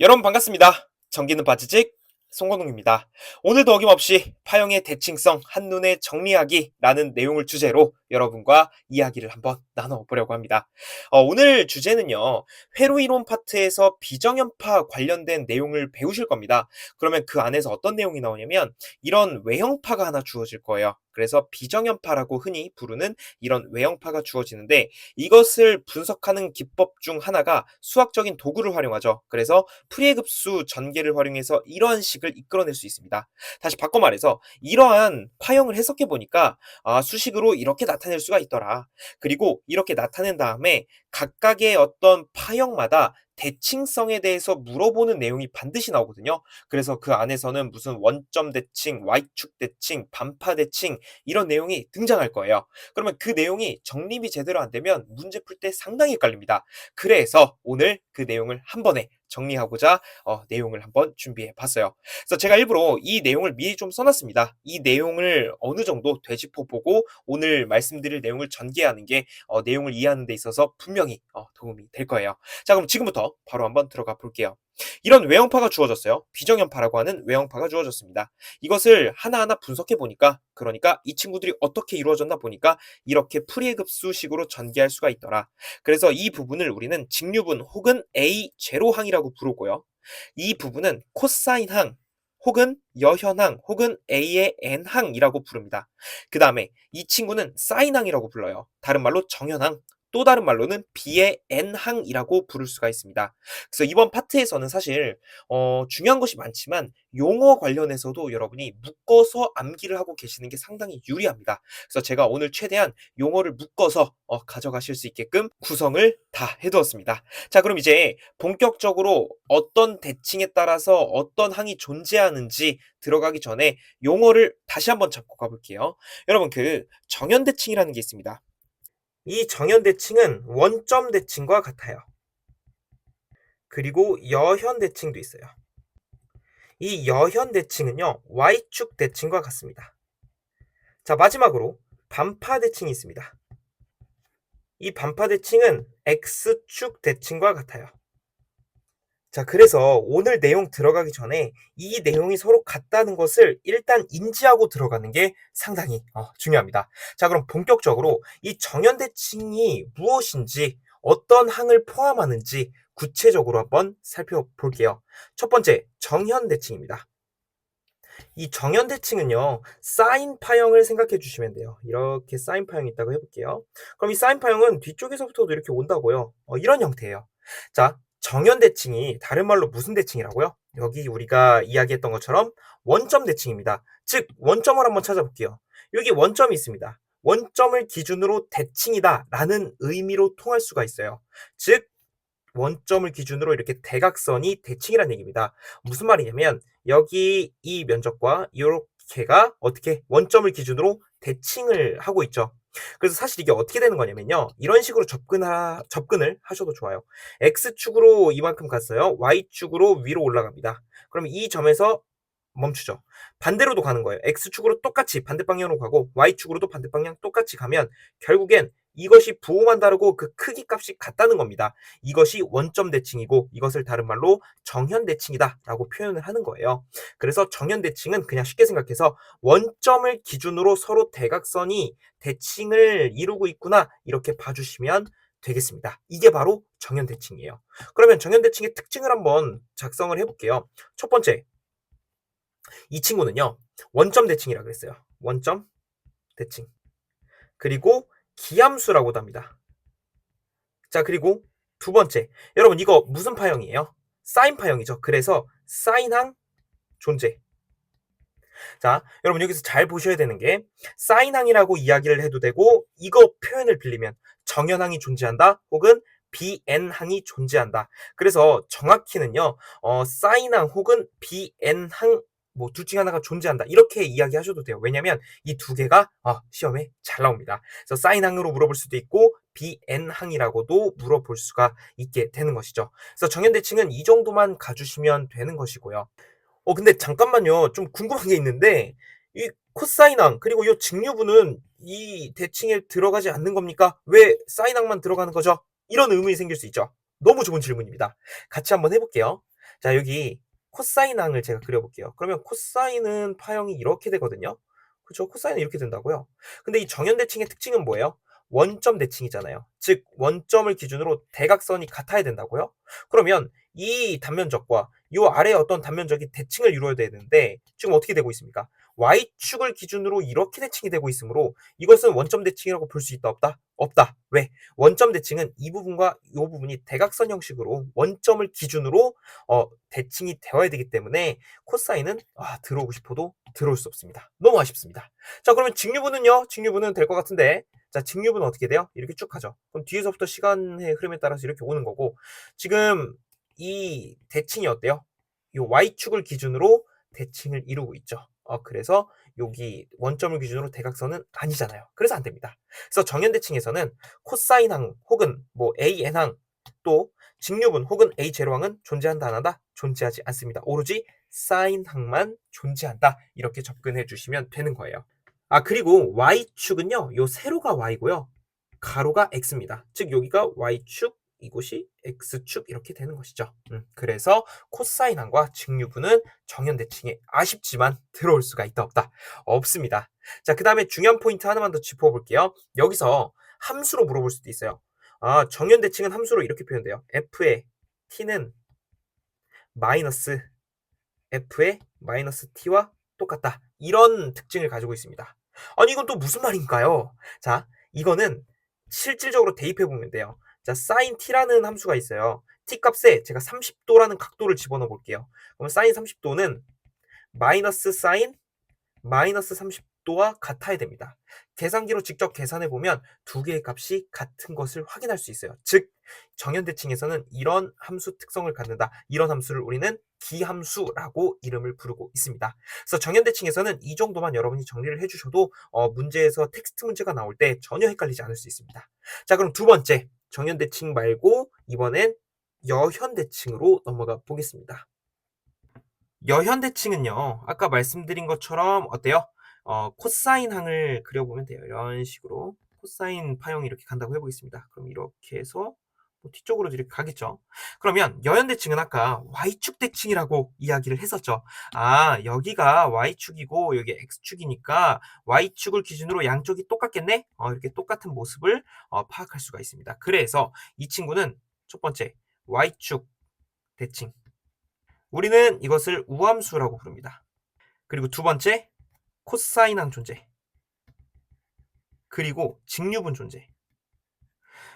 여러분 반갑습니다. 전기는 바지직 송건웅입니다. 오늘도 어김없이 파형의 대칭성 한눈에 정리하기라는 내용을 주제로 여러분과 이야기를 한번 나눠보려고 합니다. 오늘 주제는요. 회로이론 파트에서 비정연파 관련된 내용을 배우실 겁니다. 그러면 그 안에서 어떤 내용이 나오냐면 이런 외형파가 하나 주어질 거예요. 그래서 비정연파라고 흔히 부르는 이런 외형파가 주어지는데 이것을 분석하는 기법 중 하나가 수학적인 도구를 활용하죠. 그래서 프리해급수 전개를 활용해서 이러한 식을 이끌어낼 수 있습니다. 다시 바꿔 말해서 이러한 파형을 해석해 보니까 수식으로 이렇게 나타낼 수가 있더라. 그리고 이렇게 나타낸 다음에 각각의 어떤 파형마다 대칭성에 대해서 물어보는 내용이 반드시 나오거든요. 그래서 그 안에서는 무슨 원점 대칭, Y축 대칭, 반파 대칭 이런 내용이 등장할 거예요. 그러면 그 내용이 정립이 제대로 안 되면 문제 풀 때 상당히 헷갈립니다. 그래서 오늘 그 내용을 한 번에 정리하고자 내용을 한번 준비해 봤어요. 그래서 제가 일부러 이 내용을 미리 좀 써놨습니다. 이 내용을 어느 정도 되짚어 보고 오늘 말씀드릴 내용을 전개하는 게 내용을 이해하는 데 있어서 분명히 도움이 될 거예요. 자, 그럼 지금부터 바로 한번 들어가 볼게요. 이런 외형파가 주어졌어요. 비정연파라고 하는 외형파가 주어졌습니다. 이것을 하나하나 분석해 보니까 그러니까 이 친구들이 어떻게 이루어졌나 보니까 이렇게 프리해급수식으로 전개할 수가 있더라. 그래서 이 부분을 우리는 직류분 혹은 A 제로항이라고 부르고요. 이 부분은 코사인항 혹은 여현항 혹은 A의 n항이라고 부릅니다. 그 다음에 이 친구는 사인항이라고 불러요. 다른 말로 정현항, 또 다른 말로는 B의 n항이라고 부를 수가 있습니다. 그래서 이번 파트에서는 사실 중요한 것이 많지만 용어 관련해서도 여러분이 묶어서 암기를 하고 계시는 게 상당히 유리합니다. 그래서 제가 오늘 최대한 용어를 묶어서 가져가실 수 있게끔 구성을 다 해두었습니다. 자, 그럼 이제 본격적으로 어떤 대칭에 따라서 어떤 항이 존재하는지 들어가기 전에 용어를 다시 한번 잡고 가볼게요. 여러분 그 정연대칭이라는 게 있습니다. 이 정연대칭은 원점 대칭과 같아요. 그리고 여현 대칭도 있어요. 이 여현 대칭은요, Y축 대칭과 같습니다. 자, 마지막으로 반파 대칭이 있습니다. 이 반파 대칭은 X축 대칭과 같아요. 자, 그래서 오늘 내용 들어가기 전에 이 내용이 서로 같다는 것을 일단 인지하고 들어가는 게 상당히 중요합니다. 자, 그럼 본격적으로 이 정연대칭이 무엇인지 어떤 항을 포함하는지 구체적으로 한번 살펴볼게요. 첫 번째, 정현대칭입니다. 이 정연대칭은요, 사인 파형을 생각해 주시면 돼요. 이렇게 사인 파형이 있다고 해볼게요. 그럼 이 사인 파형은 뒤쪽에서부터도 이렇게 온다고요. 이런 형태예요. 자, 정연대칭이 다른 말로 무슨 대칭이라고요? 여기 우리가 이야기했던 것처럼 원점 대칭입니다. 즉, 원점을 한번 찾아볼게요. 여기 원점이 있습니다. 원점을 기준으로 대칭이다 라는 의미로 통할 수가 있어요. 즉, 원점을 기준으로 이렇게 대각선이 대칭이라는 얘기입니다. 무슨 말이냐면 여기 이 면적과 이렇게가 어떻게 원점을 기준으로 대칭을 하고 있죠. 그래서 사실 이게 어떻게 되는 거냐면요. 이런 식으로 접근을 하셔도 좋아요. X축으로 이만큼 갔어요. Y축으로 위로 올라갑니다. 그럼 이 점에서 멈추죠. 반대로도 가는 거예요. X축으로 똑같이 반대 방향으로 가고 Y축으로도 반대 방향 똑같이 가면 결국엔 이것이 부호만 다르고 그 크기 값이 같다는 겁니다. 이것이 원점 대칭이고 이것을 다른 말로 정현 대칭이다라고 표현을 하는 거예요. 그래서 정현 대칭은 그냥 쉽게 생각해서 원점을 기준으로 서로 대각선이 대칭을 이루고 있구나 이렇게 봐주시면 되겠습니다. 이게 바로 정현 대칭이에요. 그러면 정현 대칭의 특징을 한번 작성을 해볼게요. 첫 번째, 이 친구는요, 원점 대칭이라고 그랬어요. 원점 대칭. 그리고 기함수라고도 합니다. 자, 그리고 두 번째. 여러분, 이거 무슨 파형이에요? 사인 파형이죠. 그래서 사인항 존재. 자, 여러분, 여기서 잘 보셔야 되는 게 사인항이라고 이야기를 해도 되고 이거 표현을 빌리면 정현항이 존재한다 혹은 BN항이 존재한다. 그래서 정확히는요, 사인항 혹은 BN항 뭐 둘 중에 하나가 존재한다. 이렇게 이야기하셔도 돼요. 왜냐면 이 두 개가 시험에 잘 나옵니다. 그래서 사인항으로 물어볼 수도 있고 BN항이라고도 물어볼 수가 있게 되는 것이죠. 그래서 정현대칭은 이 정도만 가주시면 되는 것이고요. 근데 잠깐만요. 좀 궁금한 게 있는데 이 코사인항 그리고 이 직류분은 이 대칭에 들어가지 않는 겁니까? 왜 사인항만 들어가는 거죠? 이런 의문이 생길 수 있죠. 너무 좋은 질문입니다. 같이 한번 해볼게요. 자, 여기 코사인항을 제가 그려볼게요. 그러면 코사인은 파형이 이렇게 되거든요. 그죠? 코사인은 이렇게 된다고요. 근데 이 정연대칭의 특징은 뭐예요? 원점 대칭이잖아요. 즉 원점을 기준으로 대각선이 같아야 된다고요. 그러면 이 단면적과 요 아래에 어떤 단면적이 대칭을 이루어야 되는데 지금 어떻게 되고 있습니까? y축을 기준으로 이렇게 대칭이 되고 있으므로 이것은 원점 대칭이라고 볼 수 있다 없다? 없다. 왜? 원점 대칭은 이 부분과 이 부분이 대각선 형식으로 원점을 기준으로 대칭이 되어야 되기 때문에 코사인은 들어오고 싶어도 들어올 수 없습니다. 너무 아쉽습니다. 자, 그러면 직류분은요? 직류분은 될 것 같은데, 자, 직류분은 어떻게 돼요? 이렇게 쭉 가죠. 그럼 뒤에서부터 시간의 흐름에 따라서 이렇게 오는 거고, 지금 이 대칭이 어때요? 이 y축을 기준으로 대칭을 이루고 있죠. 그래서 여기 원점을 기준으로 대각선은 아니잖아요. 그래서 안 됩니다. 그래서 정연대칭에서는 코사인항 혹은 뭐 AN항 또 직류분 혹은 A0항은 존재한다 안 한다? 존재하지 않습니다. 오로지 사인항만 존재한다. 이렇게 접근해 주시면 되는 거예요. 그리고 y축은요. 요 세로가 y고요. 가로가 x입니다. 즉 여기가 y축, 이곳이 x축 이렇게 되는 것이죠. 그래서 코사인항과 직류분은 정연대칭에 아쉽지만 들어올 수가 있다 없다? 없습니다. 자, 그 다음에 중요한 포인트 하나만 더 짚어볼게요. 여기서 함수로 물어볼 수도 있어요. 정연대칭은 함수로 이렇게 표현돼요. f의 t는 마이너스 f의 마이너스 t와 똑같다. 이런 특징을 가지고 있습니다. 아니 이건 또 무슨 말인가요? 자, 이거는 실질적으로 대입해 보면 돼요. 자, sin t라는 함수가 있어요. t 값에 제가 30도라는 각도를 집어넣어 볼게요. 그럼 sin 30도는 마이너스 sin 마이너스 30도와 같아야 됩니다. 계산기로 직접 계산해 보면 두 개의 값이 같은 것을 확인할 수 있어요. 즉 정연대칭에서는 이런 함수 특성을 갖는다. 이런 함수를 우리는 기함수라고 이름을 부르고 있습니다. 그래서 정연대칭에서는 이 정도만 여러분이 정리를 해주셔도 문제에서 텍스트 문제가 나올 때 전혀 헷갈리지 않을 수 있습니다. 자, 그럼 두 번째 정연대칭 말고 이번엔 여현대칭으로 넘어가 보겠습니다. 여현대칭은요. 아까 말씀드린 것처럼 어때요? 코사인항을 그려보면 돼요. 이런 식으로 코사인 파형이 이렇게 간다고 해보겠습니다. 그럼 이렇게 해서 뭐 뒤쪽으로 이렇게 가겠죠. 그러면 여현대칭은 아까 y축 대칭이라고 이야기를 했었죠. 여기가 y축이고 여기 x축이니까 y축을 기준으로 양쪽이 똑같겠네? 이렇게 똑같은 모습을 파악할 수가 있습니다. 그래서 이 친구는 첫 번째 y축 대칭, 우리는 이것을 우함수라고 부릅니다. 그리고 두 번째, 코사인항 존재. 그리고 직류분 존재.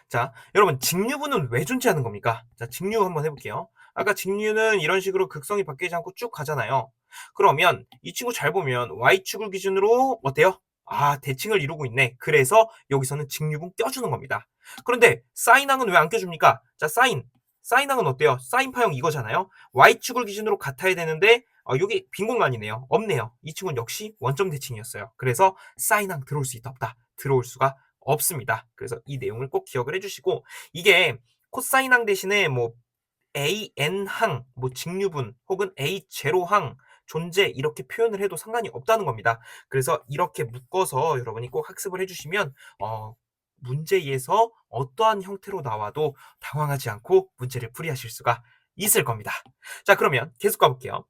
자, 여러분, 직류분은 왜 존재하는 겁니까? 자, 직류 한번 해볼게요. 아까 직류는 이런 식으로 극성이 바뀌지 않고 쭉 가잖아요. 그러면 이 친구 잘 보면 y축을 기준으로 어때요? 대칭을 이루고 있네. 그래서 여기서는 직류분 껴주는 겁니다. 그런데 사인항은 왜 안 껴줍니까? 자, 사인항은 어때요? 사인 파형 이거잖아요. y축을 기준으로 같아야 되는데 여기 빈 공간이네요. 없네요. 이 친구는 역시 원점 대칭이었어요. 그래서 사인항 들어올 수 있다 없다? 들어올 수가 없습니다. 그래서 이 내용을 꼭 기억을 해주시고, 이게 코사인항 대신에 뭐 AN항, 뭐 직류분 혹은 A0항 존재 이렇게 표현을 해도 상관이 없다는 겁니다. 그래서 이렇게 묶어서 여러분이 꼭 학습을 해주시면 문제에서 어떠한 형태로 나와도 당황하지 않고 문제를 풀이하실 수가 있을 겁니다. 자, 그러면 계속 가볼게요.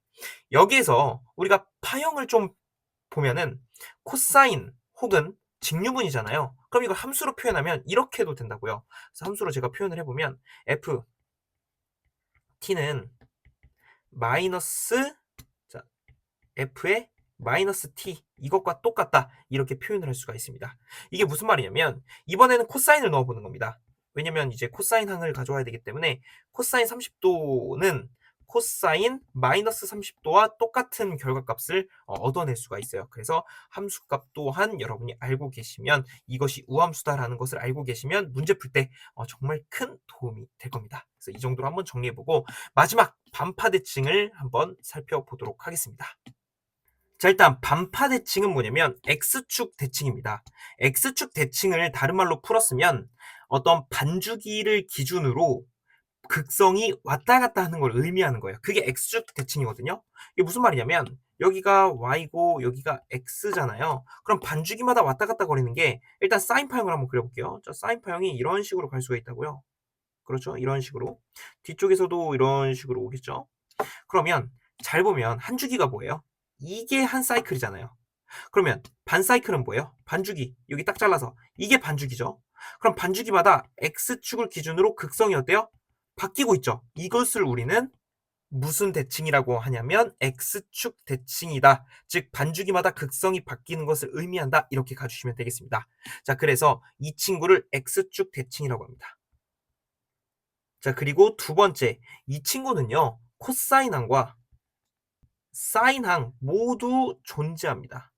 여기에서 우리가 파형을 좀 보면은 코사인 혹은 직류분이잖아요. 그럼 이걸 함수로 표현하면 이렇게 해도 된다고요. 그래서 함수로 제가 표현을 해보면 f t는 마이너스 f의 마이너스 t 이것과 똑같다 이렇게 표현을 할 수가 있습니다. 이게 무슨 말이냐면 이번에는 코사인을 넣어보는 겁니다. 왜냐면 이제 코사인 항을 가져와야 되기 때문에 코사인 30도는 코사인 마이너스 30도와 똑같은 결과값을 얻어낼 수가 있어요. 그래서 함수값 또한 여러분이 알고 계시면, 이것이 우함수다라는 것을 알고 계시면 문제 풀 때 정말 큰 도움이 될 겁니다. 그래서 이 정도로 한번 정리해보고 마지막 반파대칭을 한번 살펴보도록 하겠습니다. 자, 일단 반파 대칭은 뭐냐면 X축 대칭입니다. X축 대칭을 다른 말로 풀었으면 어떤 반주기를 기준으로 극성이 왔다 갔다 하는 걸 의미하는 거예요. 그게 X축 대칭이거든요. 이게 무슨 말이냐면 여기가 Y고 여기가 X잖아요. 그럼 반주기마다 왔다 갔다 거리는 게, 일단 사인 파형을 한번 그려볼게요. 자, 사인 파형이 이런 식으로 갈 수가 있다고요. 그렇죠? 이런 식으로. 뒤쪽에서도 이런 식으로 오겠죠? 그러면 잘 보면 한 주기가 뭐예요? 이게 한 사이클이잖아요. 그러면 반 사이클은 뭐예요? 반주기. 여기 딱 잘라서 이게 반주기죠. 그럼 반주기마다 x축을 기준으로 극성이 어때요? 바뀌고 있죠. 이것을 우리는 무슨 대칭이라고 하냐면 x축 대칭이다. 즉 반주기마다 극성이 바뀌는 것을 의미한다. 이렇게 가주시면 되겠습니다. 자, 그래서 이 친구를 x축 대칭이라고 합니다. 자, 그리고 두 번째, 이 친구는요, 코사인항과 사인항 모두 존재합니다.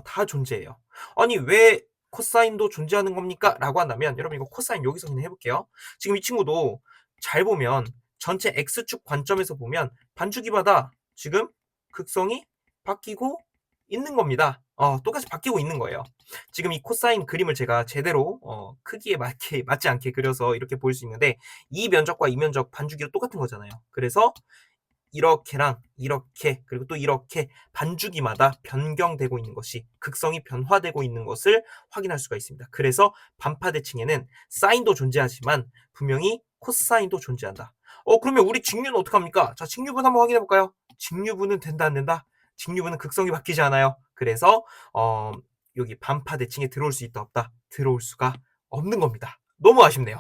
다 존재해요. 아니, 왜 코사인도 존재하는 겁니까? 라고 한다면, 여러분 이거 코사인 여기서 그냥 해볼게요. 지금 이 친구도 잘 보면 전체 x축 관점에서 보면 반주기마다 지금 극성이 바뀌고 있는 겁니다. 똑같이 바뀌고 있는 거예요. 지금 이 코사인 그림을 제가 제대로 크기에 맞지 않게 그려서 이렇게 보일 수 있는데, 이 면적과 이 면적 반주기로 똑같은 거잖아요. 그래서 이렇게랑 이렇게 그리고 또 이렇게 반주기마다 변경되고 있는 것이 극성이 변화되고 있는 것을 확인할 수가 있습니다. 그래서 반파대칭에는 사인도 존재하지만 분명히 코사인도 존재한다. 그러면 우리 직류는 어떡합니까? 자, 직류분 한번 확인해 볼까요? 직류분은 된다 안 된다? 직류분은 극성이 바뀌지 않아요. 그래서 여기 반파대칭에 들어올 수 있다 없다? 들어올 수가 없는 겁니다. 너무 아쉽네요.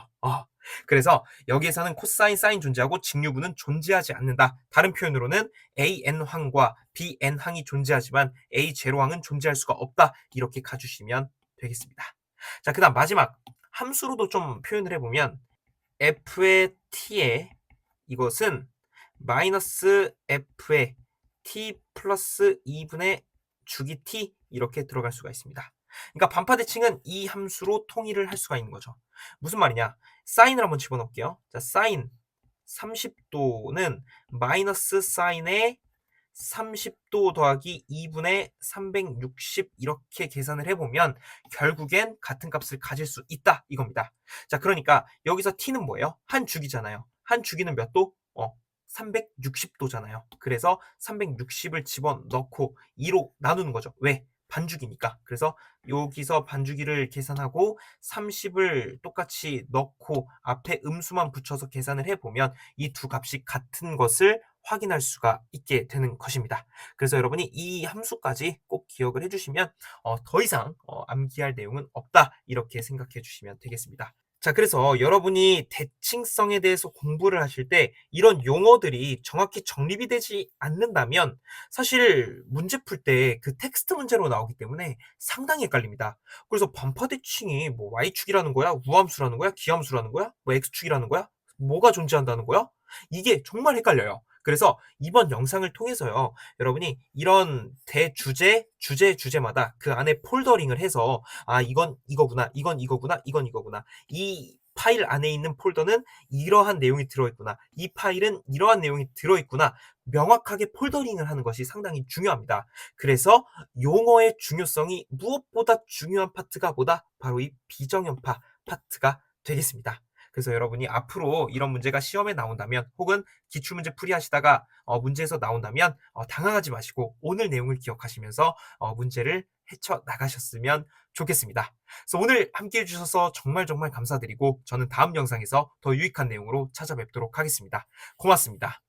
그래서 여기에서는 코사인, 사인 존재하고 직류분은 존재하지 않는다. 다른 표현으로는 AN항과 BN항이 존재하지만 A0항은 존재할 수가 없다. 이렇게 가주시면 되겠습니다. 자, 그 다음 마지막 함수로도 좀 표현을 해보면 f의 t에 이것은 마이너스 f의 t 플러스 2분의 주기 t 이렇게 들어갈 수가 있습니다. 그러니까 반파대칭은 이 함수로 통일을 할 수가 있는 거죠. 무슨 말이냐? 사인을 한번 집어넣을게요. 자, 사인 30도는 마이너스 사인의 30도 더하기 2분의 360 이렇게 계산을 해보면 결국엔 같은 값을 가질 수 있다 이겁니다. 자, 그러니까 여기서 t는 뭐예요? 한 주기잖아요. 한 주기는 몇 도? 360도잖아요. 그래서 360을 집어넣고 2로 나누는 거죠. 왜? 반주기니까. 그래서 여기서 반주기를 계산하고 30을 똑같이 넣고 앞에 음수만 붙여서 계산을 해보면 이 두 값이 같은 것을 확인할 수가 있게 되는 것입니다. 그래서 여러분이 이 함수까지 꼭 기억을 해주시면 더 이상 암기할 내용은 없다 이렇게 생각해 주시면 되겠습니다. 자, 그래서 여러분이 대칭성에 대해서 공부를 하실 때 이런 용어들이 정확히 정립이 되지 않는다면 사실 문제 풀 때 그 텍스트 문제로 나오기 때문에 상당히 헷갈립니다. 그래서 반파대칭이 뭐 y축이라는 거야? 우함수라는 거야? 기함수라는 거야? 뭐 x축이라는 거야? 뭐가 존재한다는 거야? 이게 정말 헷갈려요. 그래서 이번 영상을 통해서요, 여러분이 이런 주제마다 그 안에 폴더링을 해서 이건 이거구나, 이건 이거구나, 이건 이거구나. 이 파일 안에 있는 폴더는 이러한 내용이 들어있구나. 이 파일은 이러한 내용이 들어있구나. 명확하게 폴더링을 하는 것이 상당히 중요합니다. 그래서 용어의 중요성이 무엇보다 중요한 파트가 뭐다? 바로 이 비정형파 파트가 되겠습니다. 그래서 여러분이 앞으로 이런 문제가 시험에 나온다면 혹은 기출문제 풀이하시다가 문제에서 나온다면 당황하지 마시고 오늘 내용을 기억하시면서 문제를 헤쳐 나가셨으면 좋겠습니다. 그래서 오늘 함께 해주셔서 정말 정말 감사드리고 저는 다음 영상에서 더 유익한 내용으로 찾아뵙도록 하겠습니다. 고맙습니다.